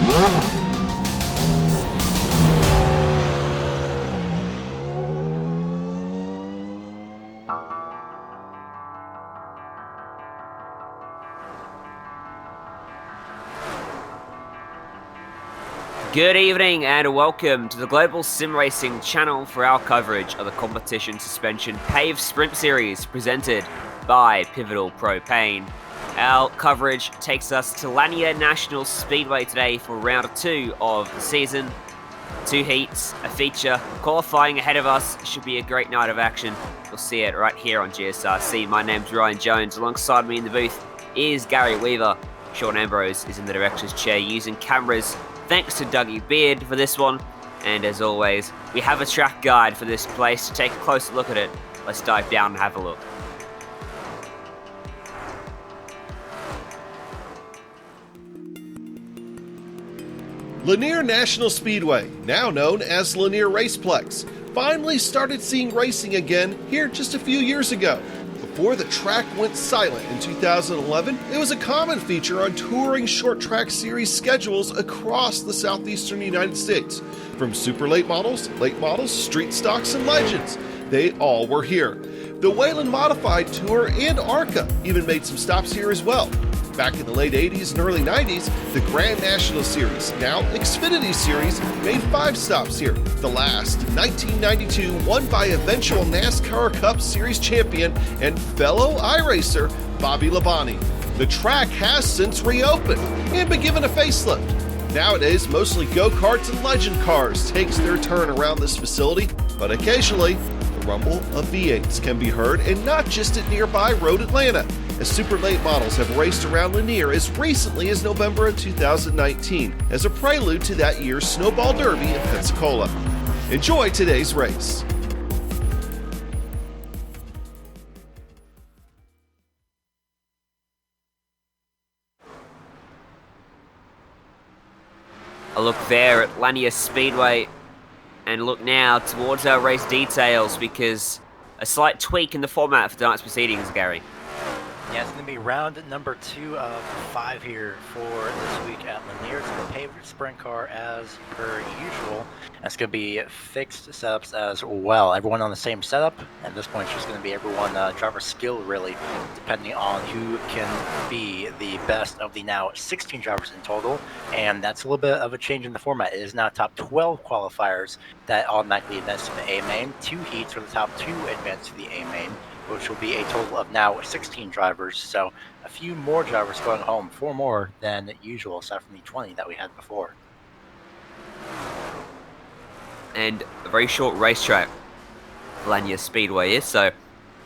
Good evening and welcome to the Global Sim Racing channel for our coverage of the competition suspension Paved Sprint Series presented by Pivotal Propane. Our coverage takes us to Lanier National Speedway today for round 2 of the season. 2 heats, a feature, qualifying ahead of us. Should be a great night of action. You'll see it right here on GSRC. My name's Ryan Jones. Alongside me in the booth is Gary Weaver. Sean Ambrose is in the director's chair using cameras. Thanks to Dougie Beard for this one, and as always, we have a track guide for this place to take a closer look at it. Let's dive down and have a look. Lanier National Speedway, now known as Lanier Raceplex, finally started seeing racing again here just a few years ago. Before the track went silent in 2011, it was a common feature on touring short track series schedules across the southeastern United States. From super late models, street stocks, and legends, they all were here. The Wayland Modified Tour and ARCA even made some stops here as well. Back in the late 80s and early 90s, the Grand National Series, now Xfinity Series, made 5 stops here. The last, 1992, won by eventual NASCAR Cup Series champion and fellow iRacer, Bobby Labonte. The track has since reopened and been given a facelift. Nowadays, mostly go-karts and legend cars takes their turn around this facility, but occasionally, the rumble of V8s can be heard, and not just at nearby Road Atlanta, as super late models have raced around Lanier as recently as November of 2019 as a prelude to that year's Snowball Derby in Pensacola. Enjoy today's race. A look there at Lanier Speedway, and look now towards our race details because a slight tweak in the format for tonight's proceedings, Gary. Yeah, it's going to be round number 2 of 5 here for this week at Lanier. It's the Paved sprint car as per usual. It's going to be fixed setups as well. Everyone on the same setup. At this point, it's just going to be everyone driver skill, really, depending on who can be the best of the now 16 drivers in total. And that's a little bit of a change in the format. It is now top 12 qualifiers that automatically advance to the A main. 2 heats for the top 2 advance to the A main, which will be a total of now 16 drivers. So a few more drivers going home, 4 more than usual, aside from the 20 that we had before. And a very short racetrack, Lanier Speedway is, so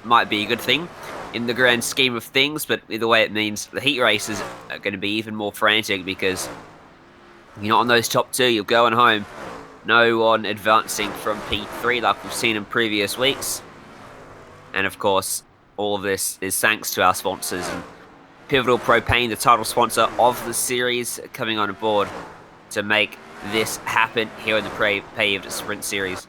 might be a good thing in the grand scheme of things, but either way it means the heat races are going to be even more frantic because you're not on those top 2, you're going home. No one advancing from P3 like we've seen in previous weeks. And of course, all of this is thanks to our sponsors, and Pivotal Propane, the title sponsor of the series, coming on board to make this happen here in the Paved Sprint Series.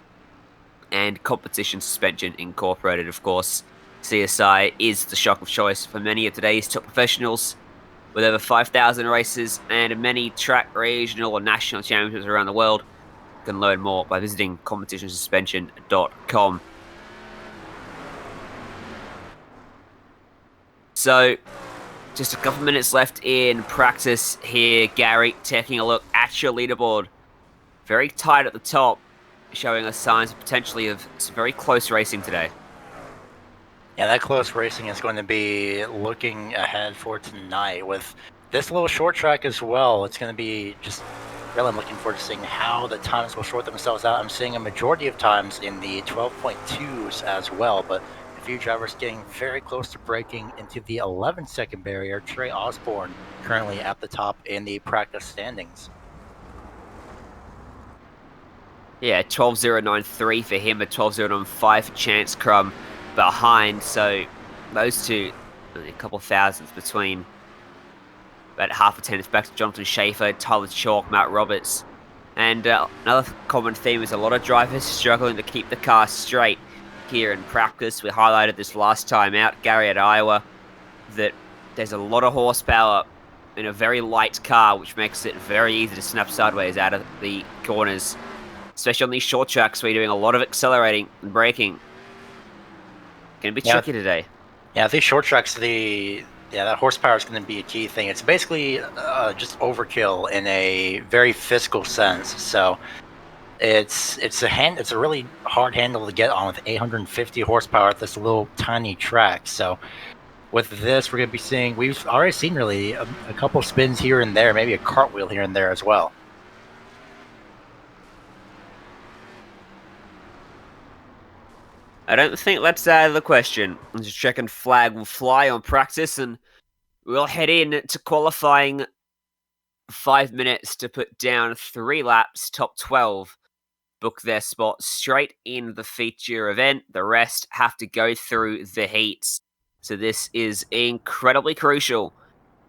And Competition Suspension Incorporated, of course. CSI is the shop of choice for many of today's top professionals, with over 5,000 races and many track, regional, or national championships around the world. You can learn more by visiting competitionsuspension.com. So, just a couple minutes left in practice here, Gary, taking a look at your leaderboard. Very tight at the top, showing us signs potentially of some very close racing today. Yeah, that close racing is going to be looking ahead for tonight with this little short track as well. It's going to be just really, I'm looking forward to seeing how the times will sort themselves out. I'm seeing a majority of times in the 12.2s as well, but a few drivers getting very close to breaking into the 11-second barrier. Trey Osborne currently at the top in the practice standings. Yeah, 12.093 for him, a 12.095 for Chance Crum behind. So those two, a couple thousandths between. About half a tenth back to Jonathan Schaefer, Tyler Chalk, Matt Roberts. And another common theme is a lot of drivers struggling to keep the car straight here in practice. We highlighted this last time out, Gary, at Iowa, that there's a lot of horsepower in a very light car, which makes it very easy to snap sideways out of the corners, especially on these short tracks where you're doing a lot of accelerating and braking. Gonna be tricky today. Yeah, these short tracks, that horsepower is going to be a key thing. It's basically just overkill in a very physical sense. So it's a really hard handle to get on with 850 horsepower at this little tiny track. So with this, we're going to be seeing, we've already seen really a couple spins here and there, maybe a cartwheel here and there as well. I don't think that's out of the question. I'm just checking flag will fly on practice, and we'll head in to qualifying 5 minutes to put down 3 laps, top 12. Book their spot straight in the feature event. The rest have to go through the heats. So this is incredibly crucial.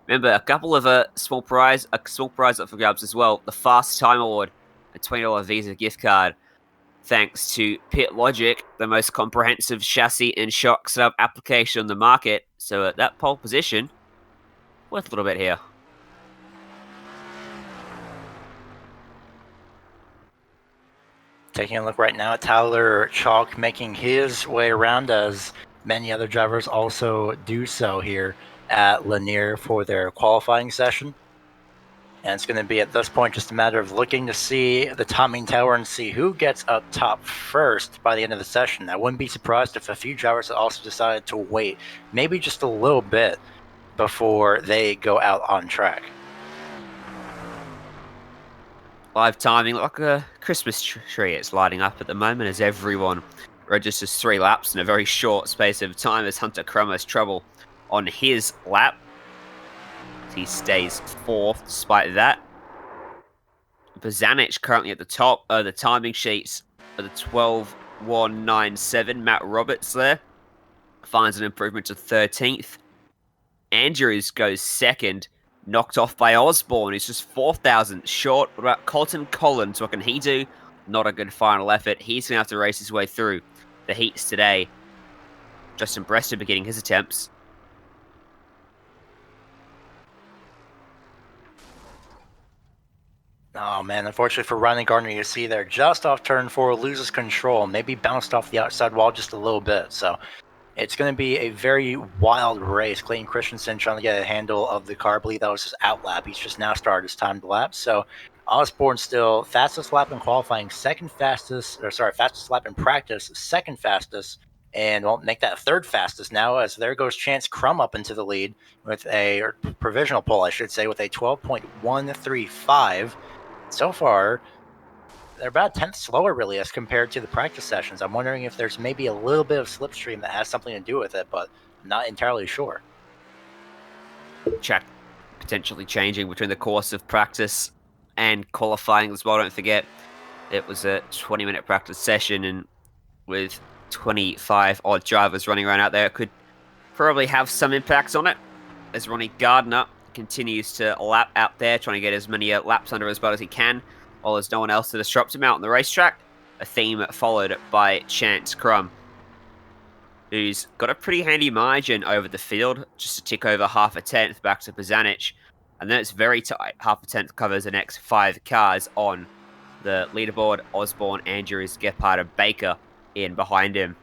Remember, a couple of a small prize up for grabs as well. The Fast Time Award, a $20 Visa gift card. Thanks to Pit Logic, the most comprehensive chassis and shock setup application on the market. So at that pole position, worth a little bit here. Taking a look right now at Tyler Chalk making his way around, as many other drivers also do so here at Lanier for their qualifying session. And it's going to be at this point just a matter of looking to see the timing tower and see who gets up top first by the end of the session. I wouldn't be surprised if a few drivers also decided to wait maybe just a little bit before they go out on track. Live timing like a Christmas tree. It's lighting up at the moment as everyone registers 3 laps in a very short space of time, as Hunter Crum has trouble on his lap. He stays 4th despite that. Bazanich currently at the top of the timing sheets at the 12.197. Matt Roberts there finds an improvement to 13th. Andrews goes 2nd, knocked off by Osborne, who's just 4,000 short. What about Colton Collins? What can he do? Not a good final effort. He's going to have to race his way through the heats today. Justin Brester beginning his attempts. Oh man, unfortunately for Ryan Gardner, you see there just off turn 4, loses control, maybe bounced off the outside wall just a little bit. So it's going to be a very wild race. Clayton Christensen trying to get a handle of the car. I believe that was his out lap. He's just now started his timed lap. So Osborne still fastest lap in qualifying, fastest lap in practice, second fastest, and won't make that third fastest now, as there goes Chance Crum up into the lead with or provisional pole, I should say, with a 12.135. So far, they're about a tenth slower, really, as compared to the practice sessions. I'm wondering if there's maybe a little bit of slipstream that has something to do with it, but I'm not entirely sure. Track potentially changing between the course of practice and qualifying as well. Don't forget, it was a 20-minute practice session, and with 25 odd drivers running around out there, it could probably have some impacts on it, as Ronnie Gardner continues to lap out there, trying to get as many laps under his belt as he can, while there's no one else to disrupt him out on the racetrack. A theme followed by Chance Crum, who's got a pretty handy margin over the field, just a tick over half a tenth back to Bazanich. And then it's very tight. Half a tenth covers the next 5 cars on the leaderboard. Osborne, Andrews, Gephardt, and Baker in behind him.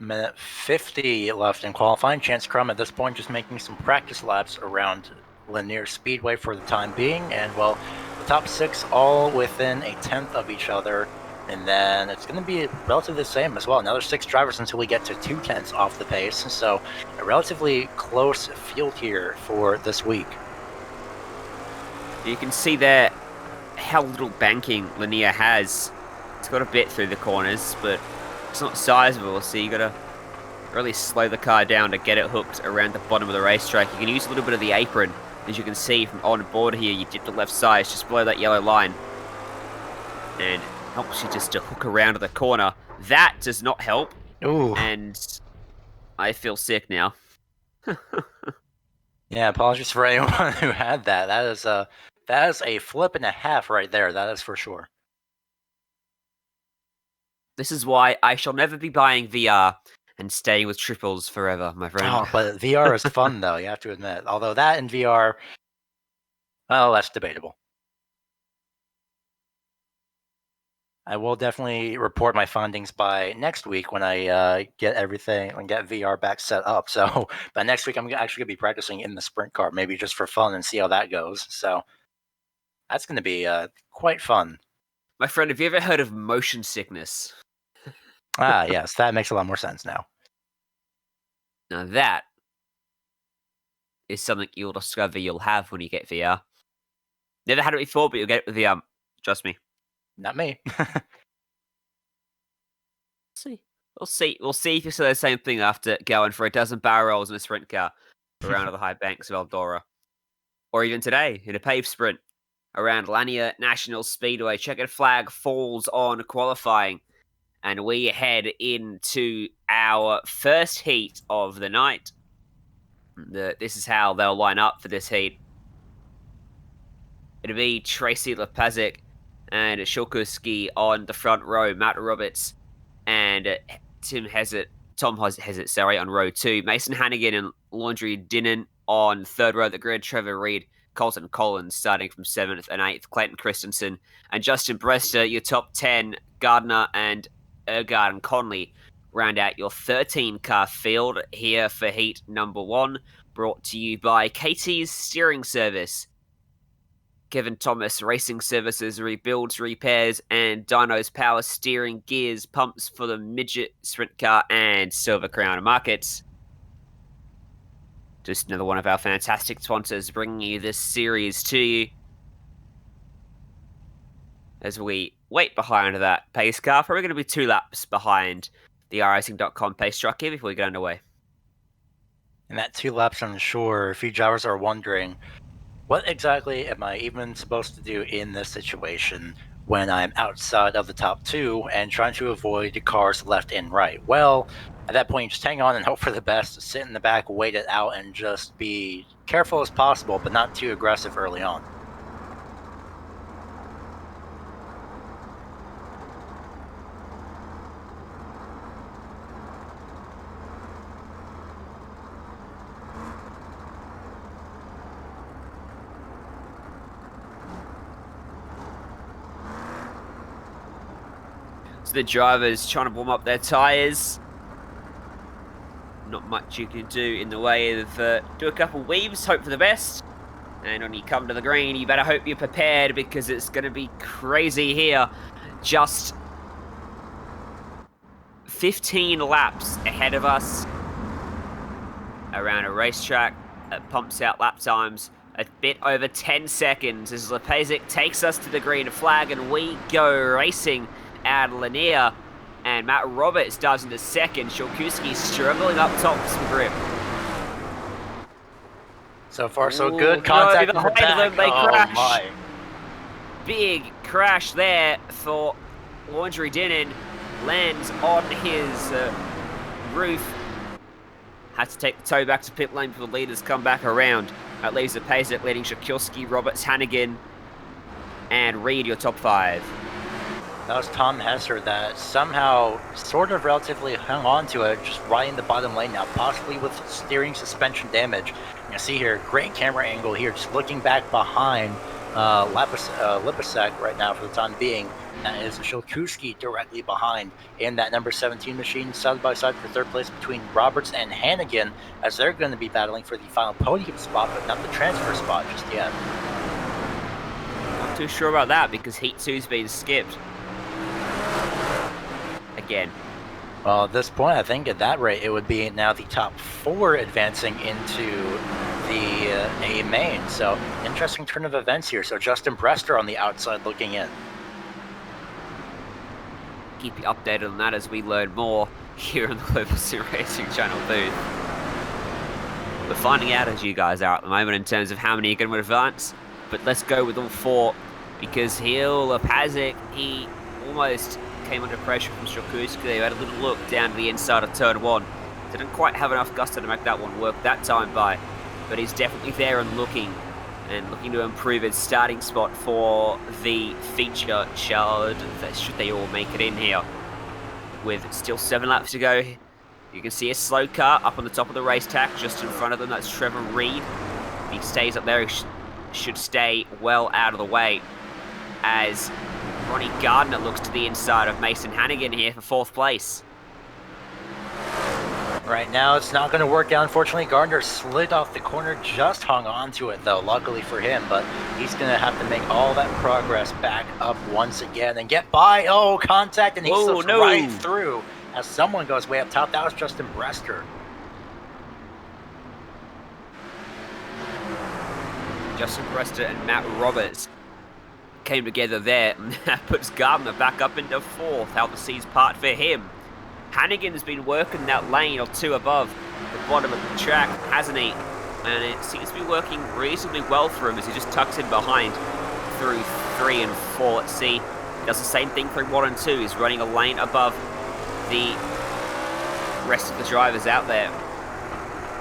Minute 50 left in qualifying. Chance Crum at this point just making some practice laps around Lanier Speedway for the time being. And, well, the top 6 all within a tenth of each other. And then it's going to be relatively the same as well. Another 6 drivers until we get to 2 tenths off the pace. So a relatively close field here for this week. You can see there how little banking Lanier has. It's got a bit through the corners, but it's not sizable, so you got to really slow the car down to get it hooked around the bottom of the racetrack. You can use a little bit of the apron, as you can see from on board here. You dip the left side, it's just below that yellow line, and helps you just to hook around the corner. That does not help. Ooh. And I feel sick now. Yeah, apologies for anyone who had that. That is a flip and a half right there. That is for sure. This is why I shall never be buying VR and staying with triples forever, my friend. Oh, but VR is fun, though, you have to admit. Although that in VR, well, that's debatable. I will definitely report my findings by next week when I get everything and get VR back set up. So, but next week I'm actually going to be practicing in the sprint car, maybe just for fun and see how that goes. So, that's going to be quite fun. My friend, have you ever heard of motion sickness? Yes, that makes a lot more sense now. Now that is something you'll discover you'll have when you get VR. Never had it before, but you'll get it with VR. Trust me. Not me. See. We'll see if you say the same thing after going for a dozen barrel rolls in a sprint car around the high banks of Eldora. Or even today, in a paved sprint around Lanier National Speedway. Checkered flag falls on qualifying. And we head into our first heat of the night. This is how they'll line up for this heat. It'll be Tracy Lepazic and Shulkuski on the front row. Matt Roberts and Tom Hezet, on row 2. Mason Hannigan and Laundry Dinnan on third row of the grid. Trevor Reed, Colton Collins starting from 7th and 8th. Clayton Christensen and Justin Brester, your top 10. Gardner and Ergard and Conley round out your 13-car field here for heat number 1. Brought to you by KT's Steering Service. Kevin Thomas Racing Services rebuilds, repairs, and Dyno's Power Steering, Gears, Pumps for the Midget Sprint Car and Silver Crown Markets. Just another one of our fantastic sponsors bringing you this series to you. As we wait behind that pace car, probably going to be 2 laps behind the iRacing.com pace truck here before we get underway. And that 2 laps on shore, a few drivers are wondering, what exactly am I even supposed to do in this situation when I'm outside of the top 2 and trying to avoid cars left and right? Well, at that point, just hang on and hope for the best, sit in the back, wait it out, and just be careful as possible, but not too aggressive early on. The drivers trying to warm up their tyres. Not much you can do in the way of do a couple weaves, hope for the best. And when you come to the green, you better hope you're prepared because it's going to be crazy here. Just 15 laps ahead of us around a racetrack that pumps out lap times a bit over 10 seconds as Lepazic takes us to the green flag and we go racing out of Lanier, and Matt Roberts does into second. Shulkuski struggling up top for some grip. So far, so good. Contact in the back. They crash. My. Big crash there for Laundry Dinnan. Lands on his roof. Had to take the tow back to pit lane before the leaders come back around. That leaves Lepazic leading Shulkuski, Roberts, Hannigan, and Reed, your top 5. That was Tom Hesser that somehow sort of relatively hung on to it, just right in the bottom lane now, possibly with steering suspension damage. You see here, great camera angle here, just looking back behind Lipasek right now for the time being. That is Shulkuski directly behind in that number 17 machine, side by side for third place between Roberts and Hannigan, as they're going to be battling for the final podium spot, but not the transfer spot just yet. Not too sure about that because Heat 2's been skipped. Again. Well, at this point, I think at that rate, it would be now the top 4 advancing into the A main. So, interesting turn of events here. So, Justin Brester on the outside looking in. Keep you updated on that as we learn more here on the Global Sim Racing channel booth. We're finding out as you guys are at the moment in terms of how many are going to advance. But let's go with all 4 because Lepazic, he almost came under pressure from Shulkuski. They had a little look down to the inside of turn 1. Didn't quite have enough gusto to make that one work that time by, but he's definitely there and looking to improve his starting spot for the feature should they all make it in here. With still 7 laps to go You can see a slow car up on the top of the racetrack, just in front of them. That's Trevor Reed. If he stays up there, he should stay well out of the way. As Ronnie Gardner looks to the inside of Mason Hannigan here for 4th place. Right now, it's not going to work out. Unfortunately, Gardner slid off the corner, just hung on to it, though, luckily for him. But he's going to have to make all that progress back up once again and get by. Oh, contact, and he slips right through as someone goes way up top. That was Justin Brester. Justin Brester and Matt Roberts came together there, and that puts Gardner back up into 4th. How the seas part for him. Hannigan's been working that lane or 2 above the bottom of the track, hasn't he? And it seems to be working reasonably well for him as he just tucks in behind through 3 and 4. Let's see. He does the same thing through 1 and 2. He's running a lane above the rest of the drivers out there.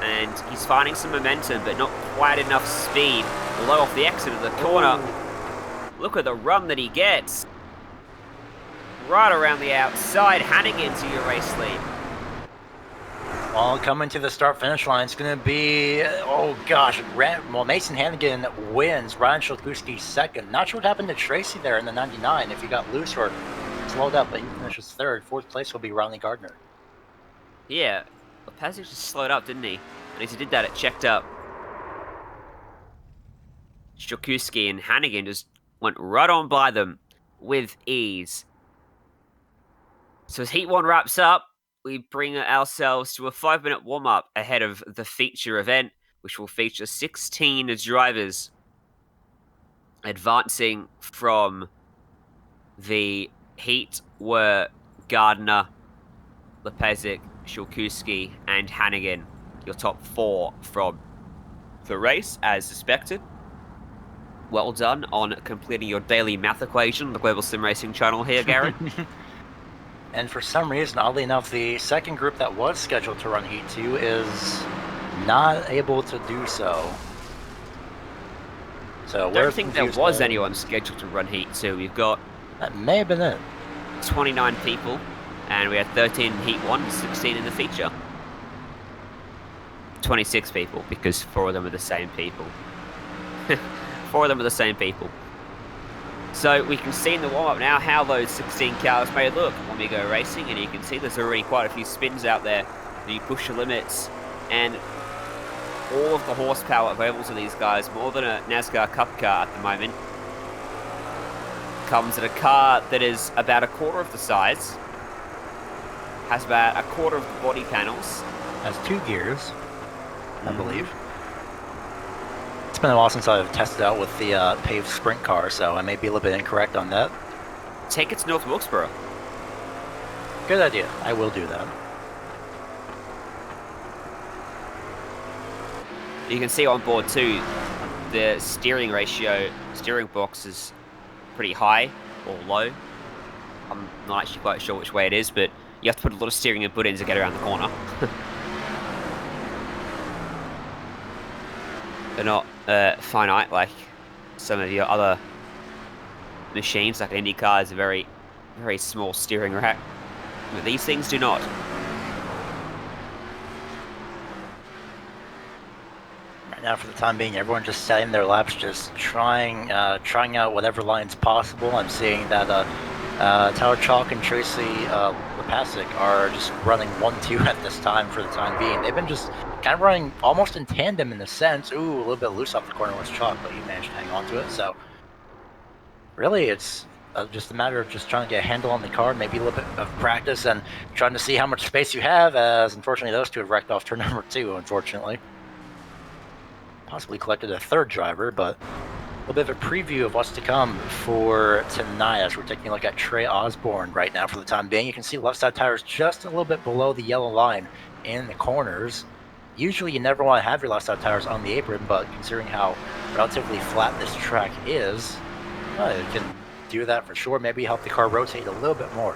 And he's finding some momentum, but not quite enough speed. Low off the exit of the corner. Look at the run that he gets. Right around the outside, Hannigan to your race lead. Well, coming to the start-finish line, it's going to be, oh gosh, Mason Hannigan wins. Ryan Shulkuski 2nd. Not sure what happened to Tracy there in the 99, if he got loose or slowed up, but he finishes 3rd. 4th place will be Ronnie Gardner. Yeah, Lopez just slowed up, didn't he? At least he did that, it checked up. Shulkuski and Hannigan just went right on by them with ease. So as Heat 1 wraps up, we bring ourselves to a 5-minute warm-up ahead of the feature event, which will feature 16 drivers advancing from the Heat were Gardner, Lepezic, Shulkuski, and Hannigan. Your top 4 from the race, as suspected. Well done on completing your daily math equation on the Global Sim Racing channel here, Garrett. And for some reason, oddly enough, the second group that was scheduled to run Heat 2 is not able to do so. So I don't think there was anyone scheduled to run Heat 2. We've got... That may have been it. 29 people, and we had 13 in Heat 1, 16 in the feature. 26 people, because 4 of them are the same people. 4 of them are the same people. So we can see in the warm-up now how those 16 cars may look when we go racing, and you can see there's already quite a few spins out there. You push the limits, and all of the horsepower available to these guys, more than a NASCAR Cup car at the moment, comes at a car that is about a quarter of the size, has about a quarter of the body panels. Has 2 gears, I believe. It's been a while since I've tested out with the Paved sprint car, so I may be a little bit incorrect on that. Take it to North Wilkesboro. Good idea. I will do that. You can see on board too, the steering box is pretty high or low. I'm not actually quite sure which way it is, but you have to put a lot of steering input in to get around the corner. They're not finite like some of your other machines, like an Indy car is a very, very small steering rack. But these things do not. Right now, for the time being, everyone just setting their laps, just trying out whatever lines possible. I'm seeing that Tyler Chalk and Tracy Lepasic are just running 1-2 at this time for the time being. They've been just kind of running almost in tandem in a sense. Ooh, a little bit loose off the corner was Chalk, but he managed to hang on to it. So really, it's just a matter of just trying to get a handle on the car, maybe a little bit of practice, and trying to see how much space you have, as unfortunately those two have wrecked off turn number 2, unfortunately. Possibly collected a 3rd driver, but a little bit of a preview of what's to come for tonight as we're taking a look at Trey Osborne right now for the time being. You can see left side tires just a little bit below the yellow line in the corners. Usually you never want to have your left side tires on the apron, but considering how relatively flat this track is, it can do that for sure. Maybe help the car rotate a little bit more.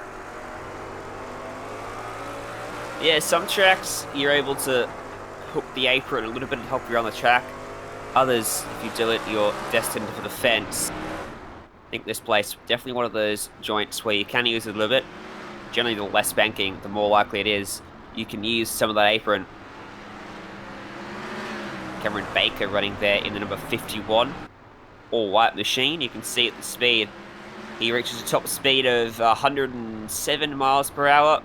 Yeah, some tracks you're able to hook the apron a little bit to help you around the track. Others, if you do it, you're destined for the fence. I think this place definitely one of those joints where you can use it a little bit. Generally, the less banking, the more likely it is you can use some of that apron. Cameron Baker running there in the number 51 all-white machine. You can see at the speed, he reaches a top speed of 107 miles per hour,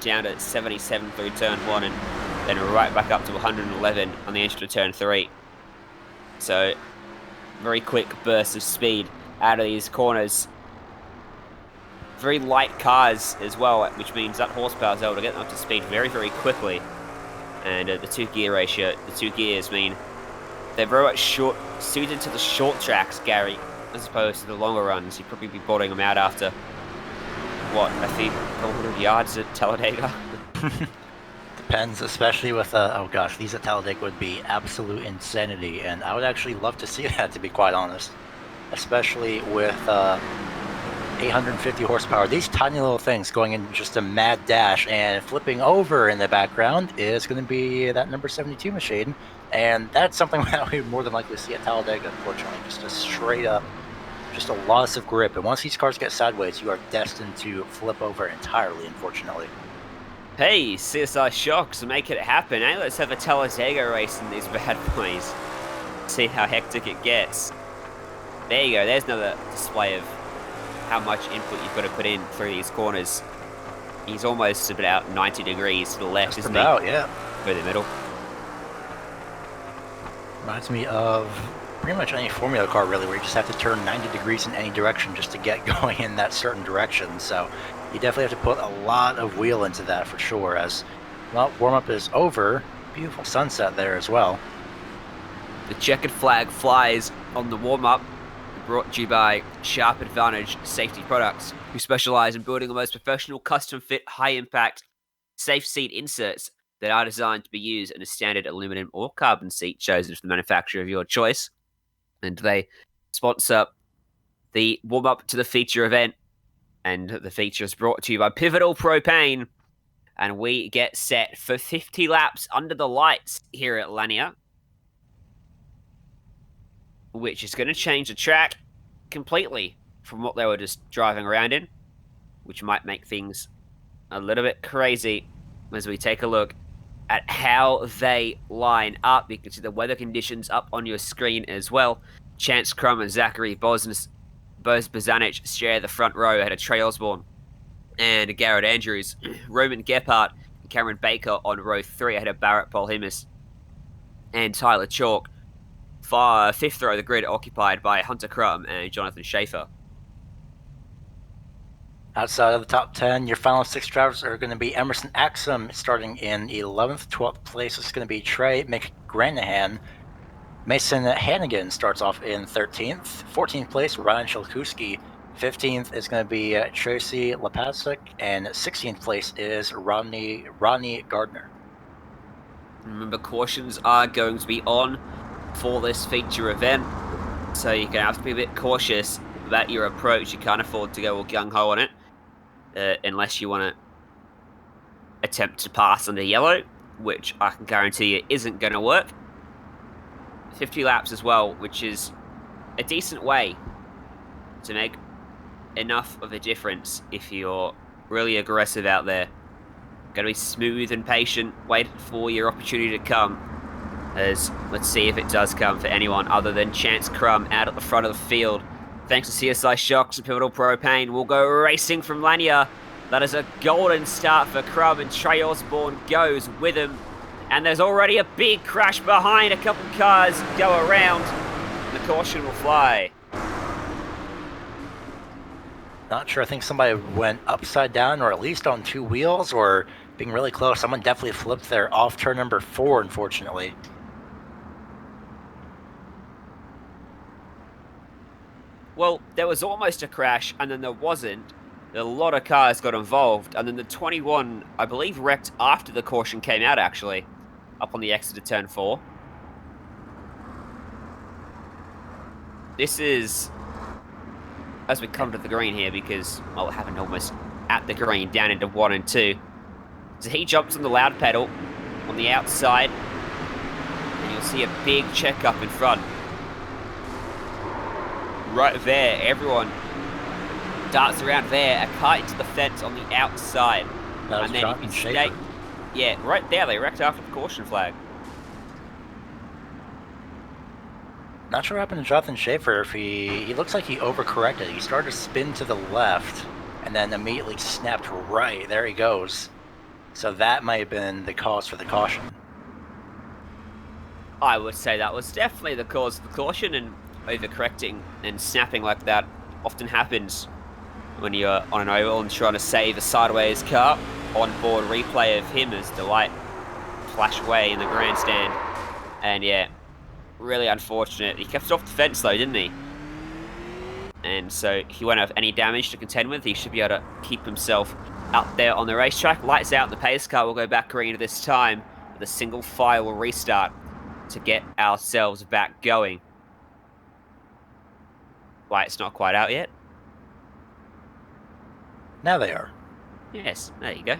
down to 77 through turn 1, and then right back up to 111 on the entry to turn 3. So, very quick burst of speed out of these corners. Very light cars as well, which means that horsepower is able to get them up to speed very, very quickly. And the 2-gear ratio, the 2 gears mean they're very much suited to the short tracks, Gary, as opposed to the longer runs. You'd probably be boarding them out after, what, I think, 100 yards at Talladega? Depends, especially with, oh gosh, these at Talladega would be absolute insanity, and I would actually love to see that, to be quite honest. Especially with 850 horsepower. These tiny little things going in just a mad dash, and flipping over in the background is going to be that number 72 machine, and that's something that we would more than likely see at Talladega, unfortunately. Just a straight up, just a loss of grip, and once these cars get sideways, you are destined to flip over entirely, unfortunately. Hey, CSI Shocks, make it happen, eh? Let's have a Talladega race in these bad boys. See how hectic it gets. There you go, there's another display of how much input you've got to put in through these corners. He's almost about 90 degrees to the left, isn't he? Yeah. Through the middle. Reminds me of pretty much any Formula car, really, where you just have to turn 90 degrees in any direction just to get going in that certain direction. So you definitely have to put a lot of wheel into that for sure. As, well, warm-up is over. Beautiful sunset there as well. The checkered flag flies on the warm-up, brought to you by Sharp Advantage Safety Products, who specialize in building the most professional, custom-fit, high-impact, safe seat inserts that are designed to be used in a standard aluminum or carbon seat chosen from the manufacturer of your choice. And they sponsor the warm-up to the feature event, and the feature is brought to you by Pivotal Propane, and we get set for 50 laps under the lights here at Lanier, which is going to change the track completely from what they were just driving around in, which might make things a little bit crazy as we take a look at how they line up. You can see the weather conditions up on your screen as well. Chance Crum and Zachary Bozanich share the front row ahead of Trey Osborne and Garrett Andrews. Roman Gephardt and Cameron Baker on row 3 ahead of Barrett Polhimus and Tyler Chalk. Fifth row of the grid occupied by Hunter Crum and Jonathan Schaefer. Outside of the top 10, your final 6 drivers are going to be Emerson Axum starting in 11th. 12th place is going to be Trey McGranahan. Mason Hannigan starts off in 13th. 14th place, Ryan Shalkuski. 15th is going to be Tracy Lepasek. And 16th place is Ronnie Gardner. Remember, cautions are going to be on for this feature event, so you're going to have to be a bit cautious about your approach. You can't afford to go all gung-ho on it, unless you want to attempt to pass under yellow, which I can guarantee you isn't going to work. 50 laps as well, which is a decent way to make enough of a difference if you're really aggressive out there. Got to be smooth and patient, wait for your opportunity to come. As let's see if it does come for anyone other than Chance Crum out at the front of the field. Thanks to CSI Shocks and Pivotal Propane, we'll go racing from Lanier. That is a golden start for Crum, and Trey Osborne goes with him. And there's already a big crash behind. A couple cars go around. And the caution will fly. Not sure. I think somebody went upside down, or at least on 2 wheels, or being really close. Someone definitely flipped there off turn number 4, unfortunately. Well, there was almost a crash, and then there wasn't. A lot of cars got involved, and then the 21, I believe, wrecked after the caution came out, actually, up on the exit of turn 4. This is, as we come to the green here, because, well, it happened almost at the green, down into 1 and 2. So he jumps on the loud pedal on the outside, and you'll see a big checkup in front. Right there, everyone darts around there, a car into the fence on the outside. That was and then Jonathan Schaefer. Yeah, right there, they wrecked after the caution flag. Not sure what happened to Jonathan Schaefer. If he looks like he overcorrected. He started to spin to the left and then immediately snapped right. There he goes. So that might have been the cause for the caution. I would say that was definitely the cause of the caution, and overcorrecting and snapping like that often happens when you're on an oval and trying to save a sideways car. On-board replay of him as the light flashed away in the grandstand. And yeah, really unfortunate. He kept it off the fence though, didn't he? And so he won't have any damage to contend with. He should be able to keep himself out there on the racetrack. Lights out, the pace car will go back green at this time. The single file will restart to get ourselves back going. Light's not quite out yet. Now they are. Yes, there you go.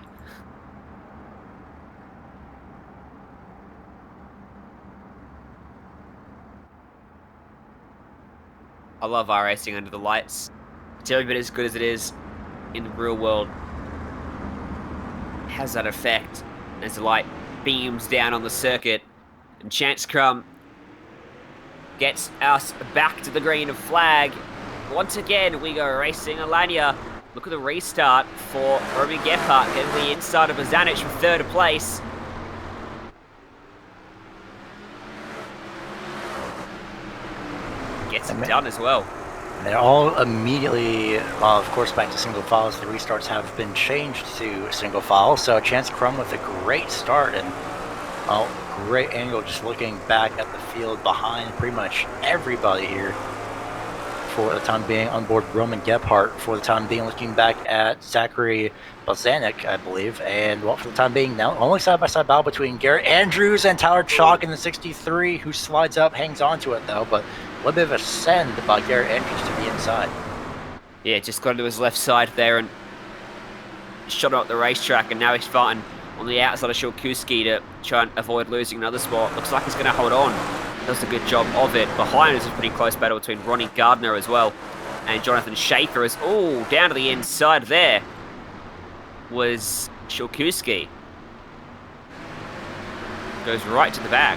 I love iRacing under the lights. It's every bit as good as it is in the real world. It has that effect as the light beams down on the circuit. And Chance Crumb gets us back to the green flag. Once again, we go racing a Lanier. Look at the restart for Roman Gephardt getting the inside of Bozanic for third place. Gets it done as well. And they're all immediately, of course, back to single files. The restarts have been changed to single file. So Chance Crumb with a great start and great angle, just looking back at the field behind pretty much everybody here. For the time being, on board Roman Gephardt. For the time being, looking back at Zachary Bozanic, I believe. And well, for the time being, now only side-by-side battle between Garrett Andrews and Tyler Chalk in the 63, who slides up, hangs onto it though. But a little bit of a send by Garrett Andrews to the inside. Yeah, just got to his left side there and shot up the racetrack. And now he's fighting on the outside of Shilkuski to try and avoid losing another spot. Looks like he's going to hold on. Does a good job of it. Behind us is a pretty close battle between Ronnie Gardner as well and Jonathan Schaefer. Is down to the inside there was Shilkuski. Goes right to the back.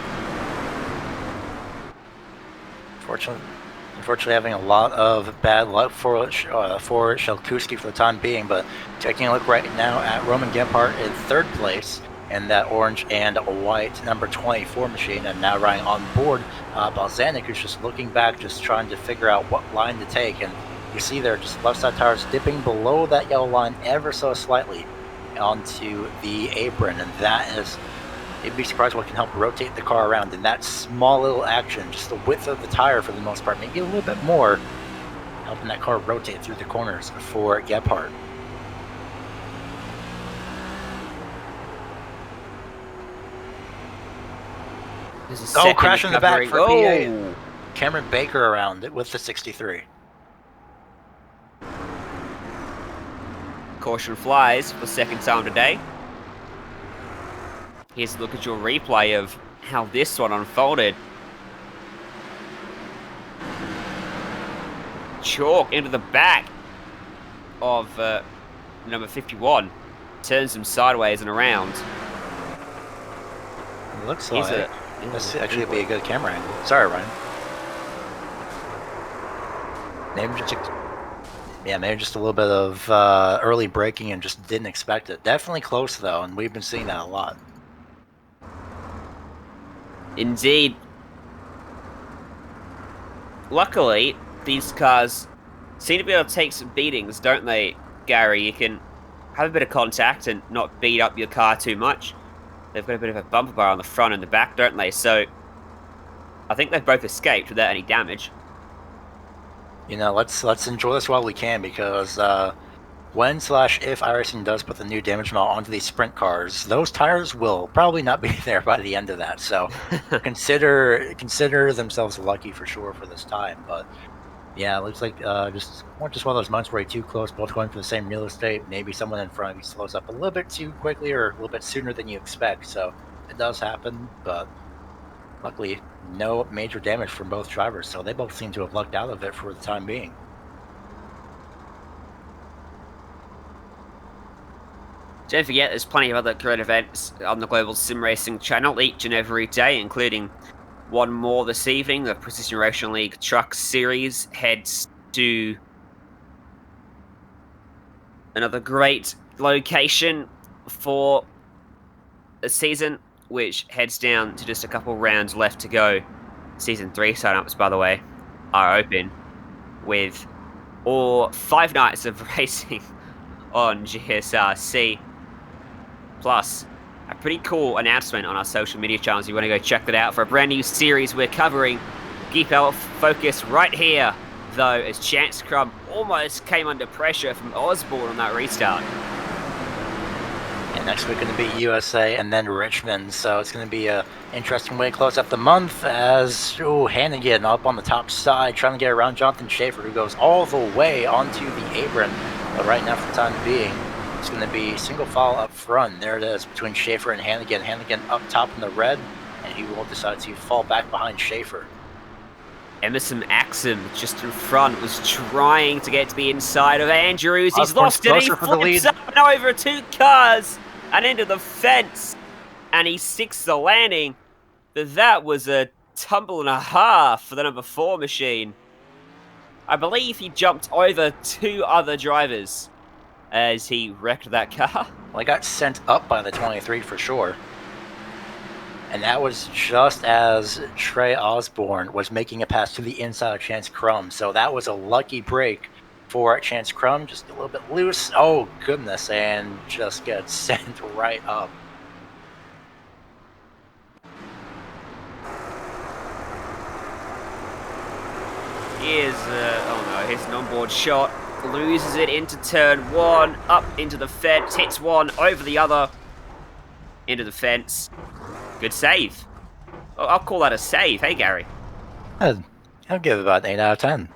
Unfortunately, having a lot of bad luck for Shilkuski for the time being. But taking a look right now at Roman Gephardt in third place in that orange and white number 24 machine, and now riding on board Bozanic, who's just looking back, just trying to figure out what line to take. And you see there, just left side tires dipping below that yellow line ever so slightly onto the apron, and that is, you'd be surprised what can help rotate the car around in that small little action. Just the width of the tire for the most part, maybe a little bit more, helping that car rotate through the corners for Gephardt. Crash in the back for P8. Cameron Baker around it with the 63. Caution flies for the second time today. Here's a look at your replay of how this one unfolded. Chalk into the back of number 51. Turns him sideways and around. It looks like this actually be a good camera angle. Sorry, Ryan. Maybe just a little bit of early braking and just didn't expect it. Definitely close though, and we've been seeing that a lot. Indeed. Luckily, these cars seem to be able to take some beatings, don't they, Gary? You can have a bit of contact and not beat up your car too much. They've got a bit of a bumper bar on the front and the back, don't they? So I think they've both escaped without any damage. You know, let's enjoy this while we can, because when/if iRacing does put the new damage model onto these sprint cars, those tires will probably not be there by the end of that. So consider themselves lucky for sure for this time. But yeah, it looks like just one of those months where you're too close, both going for the same real estate. Maybe someone in front of you slows up a little bit too quickly or a little bit sooner than you expect. So it does happen, but luckily no major damage from both drivers. So they both seem to have lucked out of it for the time being. Don't forget, there's plenty of other great events on the Global Sim Racing channel each and every day, including one more this evening. The Precision Racing League Truck Series heads to another great location for the season, which heads down to just a couple rounds left to go. Season 3 signups, by the way, are open with all 5 nights of racing on GSRC. Plus, a pretty cool announcement on our social media channels. You want to go check that out for a brand new series we're covering. Keep our focus right here, though, as Chance Crumb almost came under pressure from Osborne on that restart. And next week going to be USA and then Richmond, so it's going to be a interesting way to close out the month as Hannigan up on the top side trying to get around Jonathan Schaefer, who goes all the way onto the apron. But right now, for the time being, it's going to be single file up front. There it is between Schaefer and Hannigan. Hannigan up top in the red, and he will decide to fall back behind Schaefer. Emerson Axum just in front was trying to get to the inside of Andrews. He's Osborne's lost it. He closer for the lead. flips up and over 2 cars and into the fence, and he sticks the landing. But that was a tumble and a half for the number 4 machine. I believe he jumped over 2 other drivers as he wrecked that car. Well, he got sent up by the 23 for sure. And that was just as Trey Osborne was making a pass to the inside of Chance Crumb. So that was a lucky break for Chance Crumb. Just a little bit loose. Oh, goodness. And just gets sent right up. Here's an onboard shot. Loses it into turn 1, up into the fence, hits one over the other, into the fence. Good save. Oh, I'll call that a save. Hey, Gary. I'll give it about 8 out of 10.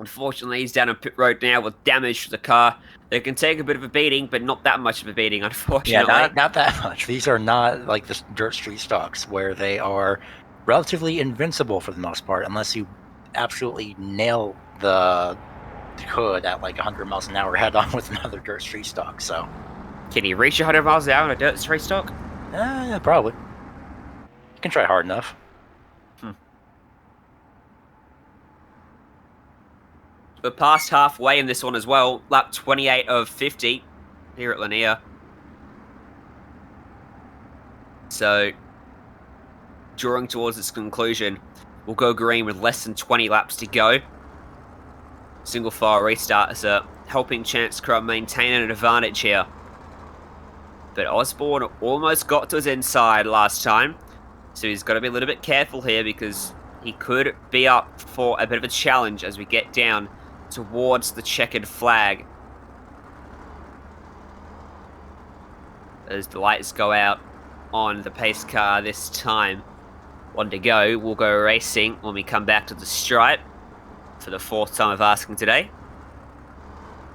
Unfortunately, he's down on pit road now with damage to the car. They can take a bit of a beating, but not that much of a beating, unfortunately. Yeah, not that much. These are not like the dirt street stocks where they are relatively invincible for the most part, unless you absolutely nail the hood at like 100 miles an hour head on with another dirt street stock. So, can he reach 100 miles an hour on a dirt street stock? Yeah, probably. You can try hard enough. We're past halfway in this one as well. Lap 28 of 50 here at Lanier. So, drawing towards its conclusion, we'll go green with less than 20 laps to go. Single file restart is helping Chance Crumb maintain an advantage here. But Osborne almost got to his inside last time, so he's got to be a little bit careful here because he could be up for a bit of a challenge as we get down towards the checkered flag. As the lights go out on the pace car this time. 1 to go. We'll go racing when we come back to the stripe for the 4th time of asking today.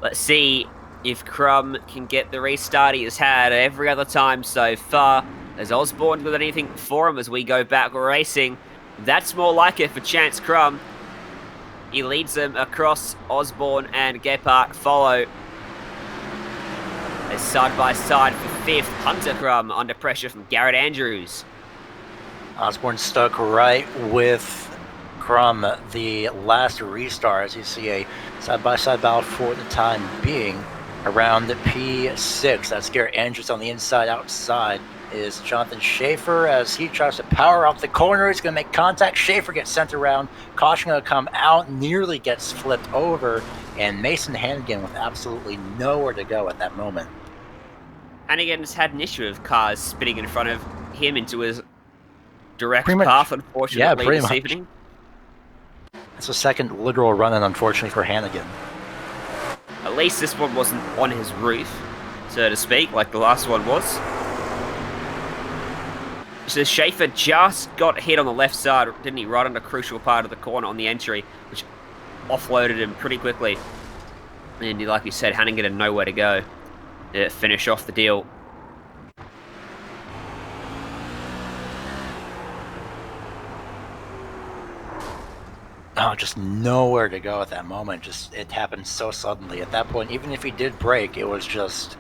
Let's see if Crumb can get the restart he has had every other time so far. Has Osborne got anything for him as we go back racing? That's more like it for Chance Crumb. He leads them across. Osborne and Gephardt follow. They're side by side for 5th. Hunter Crumb under pressure from Garrett Andrews. Osborne stuck right with Crumb the last restart, as you see a side-by-side battle for the time being around P6. That's Garrett Andrews on the inside. Outside is Jonathan Schaefer as he tries to power off the corner. He's going to make contact. Schaefer gets sent around. Caution going to come out. Nearly gets flipped over. And Mason Hannigan with absolutely nowhere to go at that moment. Hannigan has had an issue of cars spinning in front of him into his direct Pretty much. path, unfortunately, pretty this much. evening. It's a second literal run-in, unfortunately, for Hannigan. At least this one wasn't on his roof, so to speak, like the last one was. So Schaefer just got hit on the left side, didn't he? Right on the crucial part of the corner on the entry, which offloaded him pretty quickly. And like you said, Hannigan had nowhere to go to finish off the deal. just nowhere to go at that moment. Just it happened so suddenly. At that point, even if he did break, it was just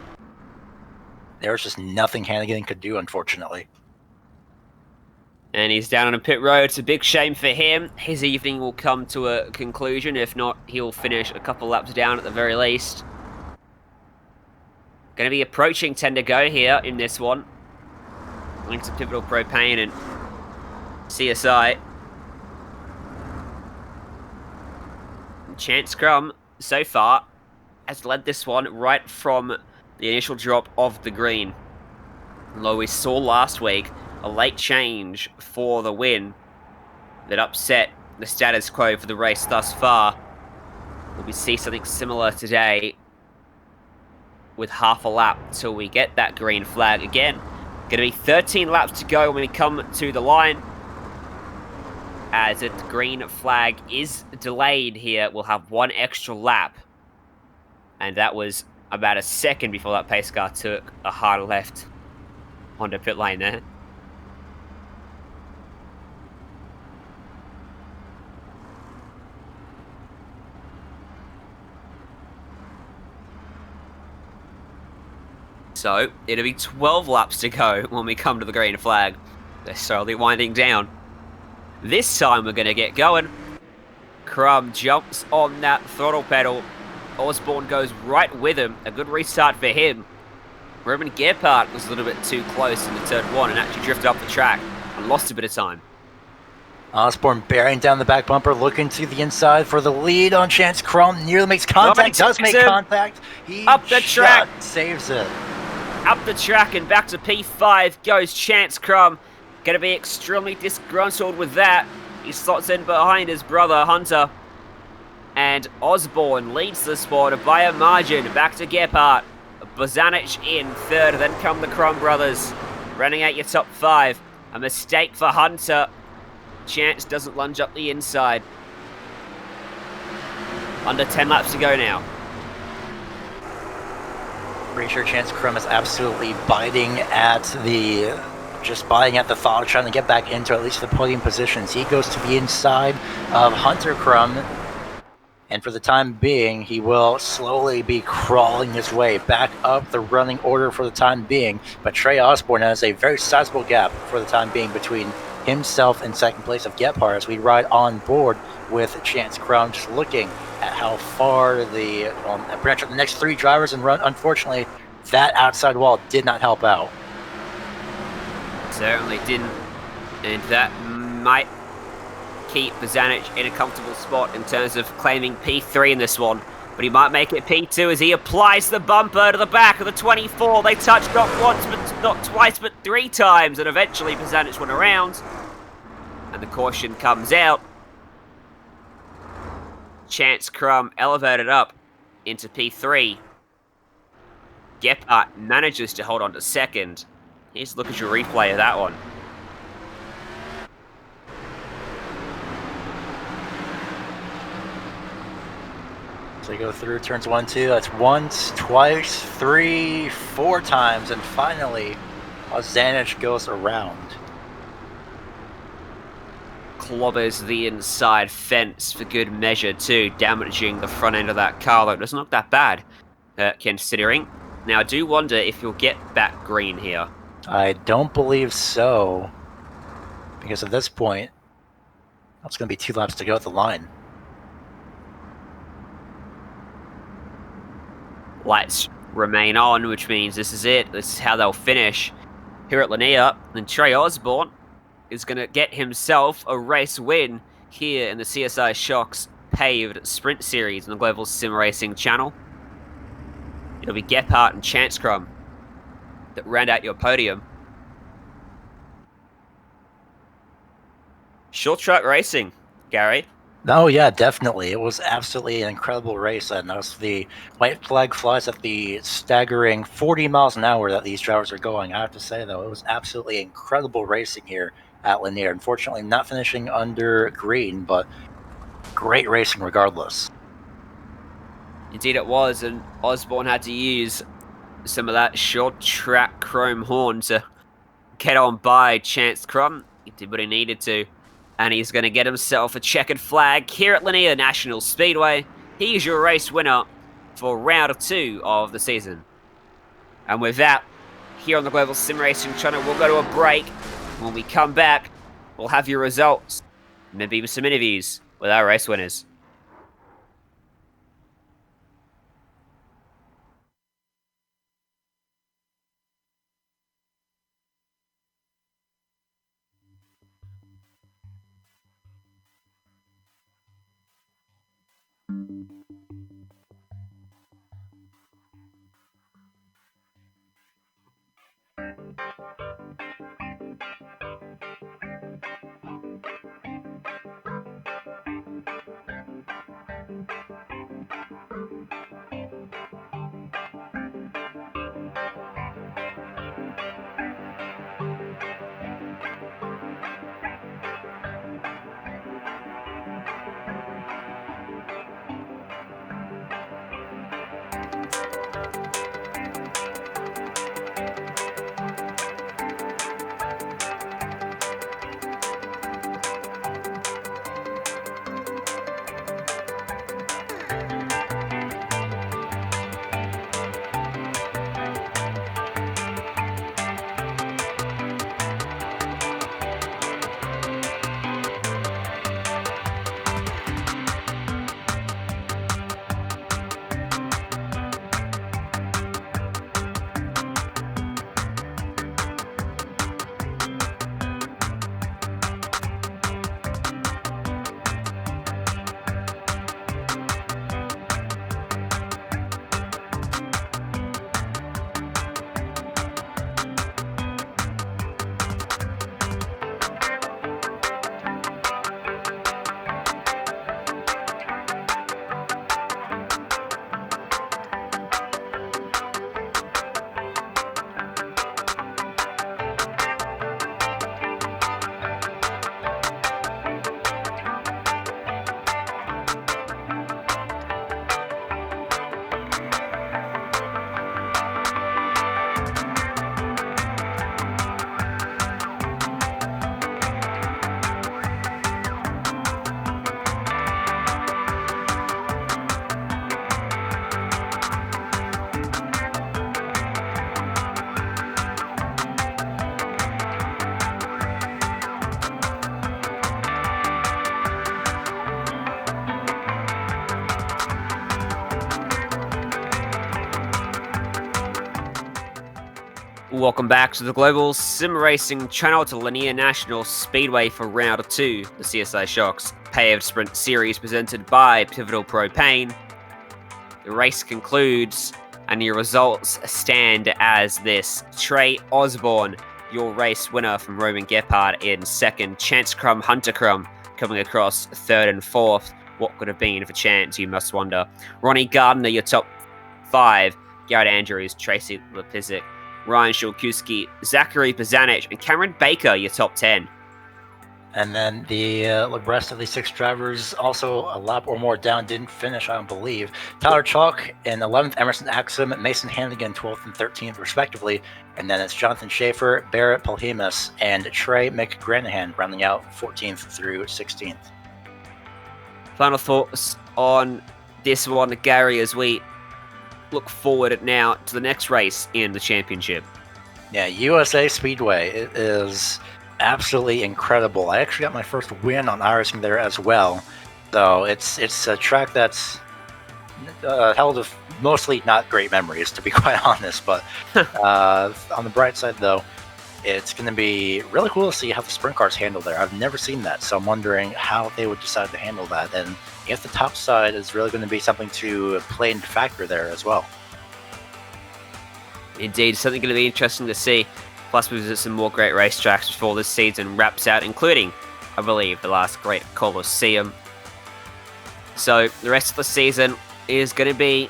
there was just nothing Hannigan could do, unfortunately. And he's down on a pit road. It's a big shame for him. His evening will come to a conclusion. If not, he'll finish a couple laps down at the very least. Going to be approaching 10 to go here in this one. Links to Pivotal Propane and CSI. Chance Crum, so far, has led this one right from the initial drop of the green. Although we saw last week a late change for the win that upset the status quo for the race thus far. Will we see something similar today with half a lap till we get that green flag again? Going to be 13 laps to go when we come to the line. As the green flag is delayed here, we'll have one extra lap. And that was about a second before that pace car took a hard left onto pit lane there. So, it'll be 12 laps to go when we come to the green flag. They're slowly winding down. This time we're going to get going. Crum jumps on that throttle pedal. Osborne goes right with him. A good restart for him. Ruben Gephardt was a little bit too close in the turn one and actually drifted up the track and lost a bit of time. Osborne bearing down the back bumper, looking to the inside for the lead on Chance Crum. Nearly makes contact, does make contact. He up the track, saves it. Up the track and back to P5 goes Chance Crum. Going to be extremely disgruntled with that. He slots in behind his brother Hunter. And Osborne leads the sport by a margin. Back to Gephardt. Bozanic in third. Then come the Crum brothers. Running out your top five. A mistake for Hunter. Chance doesn't lunge up the inside. Under 10 laps to go now. Pretty sure Chance Crum is absolutely biting at the thought, trying to get back into at least the podium positions. He goes to the inside of Hunter Crum, and for the time being, he will slowly be crawling his way back up the running order for the time being. But Trey Osborne has a very sizable gap for the time being between himself and second place of Gephardt as we ride on board with Chance Crum, just looking at how far the next three drivers and run. Unfortunately, that outside wall did not help out. Certainly didn't, and that might keep Bozanic in a comfortable spot in terms of claiming P3 in this one, but he might make it P2 as he applies the bumper to the back of the 24. They touched not once, but not twice, but three times, and eventually Bozanic went around, and the caution comes out. Chance Crum elevated up into P3. Gephardt manages to hold on to second. Here's a look at your replay of that one. So you go through turns 1, 2. That's once, twice, 3, 4 times, and finally, Bozanic goes around. Clobbers the inside fence for good measure too, damaging the front end of that car, though it doesn't look that bad, considering. Now I do wonder if you'll get back green here. I don't believe so, because at this point, it's going to be 2 laps to go at the line. Lights remain on, which means this is it. This is how they'll finish here at Lanier. And Trey Osborne is going to get himself a race win here in the CSI Shocks Paved Sprint Series on the Global Sim Racing channel. It'll be Gephardt and Chance Crum that round out your podium. Short track racing, Gary. Oh yeah, definitely. It was absolutely an incredible race, and as the white flag flies at the staggering 40 miles an hour that these drivers are going, I have to say though, it was absolutely incredible racing here at Lanier. Unfortunately, not finishing under green, but great racing regardless. Indeed it was, and Osborne had to use some of that short track chrome horn to get on by Chance Crum. He did what he needed to. and he's going to get himself a checkered flag here at Lanier National Speedway. He's your race winner for round 2 of the season. And with that, here on the Global Sim Racing channel, we'll go to a break. When we come back, we'll have your results, and maybe some interviews with our race winners. Welcome back to the Global Sim Racing channel to Lanier National Speedway for round 2, the CSI Shocks Paved Sprint Series presented by Pivotal Propane. The race concludes, and your results stand as this. Trey Osborne, your race winner from Roman Gephardt in 2nd. Chance Crum, Hunter Crum coming across 3rd and 4th. What could have been for Chance, you must wonder. Ronnie Gardner, your top 5. Garrett Andrews, Tracy Lepizic, Ryan Shulkuski, Zachary Bazanich, and Cameron Baker, your top 10. And then the rest of the 6 drivers, also a lap or more down, didn't finish, I don't believe. Tyler Chalk in 11th, Emerson Axum, Mason Hannigan 12th and 13th, respectively. And then it's Jonathan Schaefer, Barrett Polhemus, and Trey McGranahan rounding out 14th through 16th. Final thoughts on this one, Gary, as we look forward now to the next race in the championship. Yeah, USA Speedway. It is absolutely incredible. I actually got my first win on iRacing there as well. So it's a track that's held of mostly not great memories, to be quite honest. But on the bright side, though, it's going to be really cool to see how the sprint cars handle there. I've never seen that, so I'm wondering how they would decide to handle that. And if the top side is really going to be something to play into factor there as well. Indeed, something going to be interesting to see. Plus, we visit some more great racetracks before this season wraps out, including, I believe, the last great Coliseum. So, the rest of the season is going to be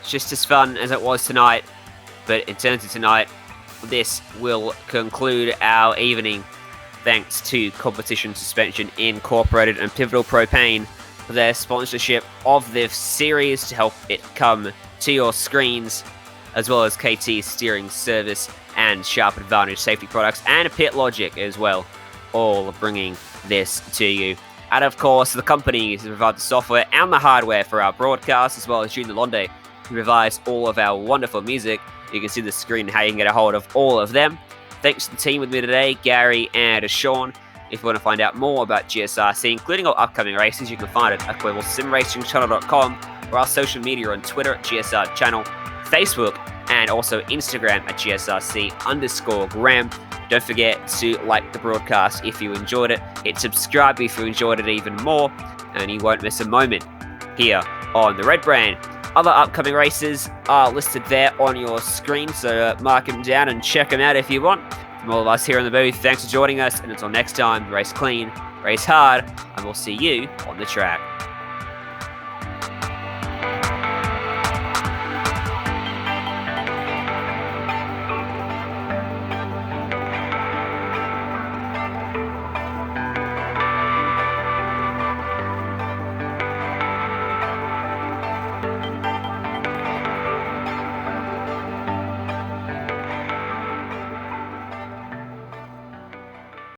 just as fun as it was tonight. But in terms of tonight, this will conclude our evening. Thanks to Competition Suspension Incorporated and Pivotal Propane for their sponsorship of this series to help it come to your screens, as well as KT Steering Service and Sharp Advantage Safety Products and Pit Logic as well. all bringing this to you. And of course, the companies that provide the software and the hardware for our broadcast, as well as June Londe, who provides all of our wonderful music. You can see the screen how you can get a hold of all of them. Thanks to the team with me today, Gary and Sean. If you want to find out more about GSRC, including our upcoming races, you can find it at globalsimracingchannel.com or our social media on Twitter at GSR Channel, Facebook, and also Instagram at GSRC_Graham. Don't forget to like the broadcast if you enjoyed it. Hit subscribe if you enjoyed it even more, and you won't miss a moment here on the Red Brand. Other upcoming races are listed there on your screen, so mark them down and check them out if you want. From all of us here in the booth, thanks for joining us, and until next time, race clean, race hard, and we'll see you on the track.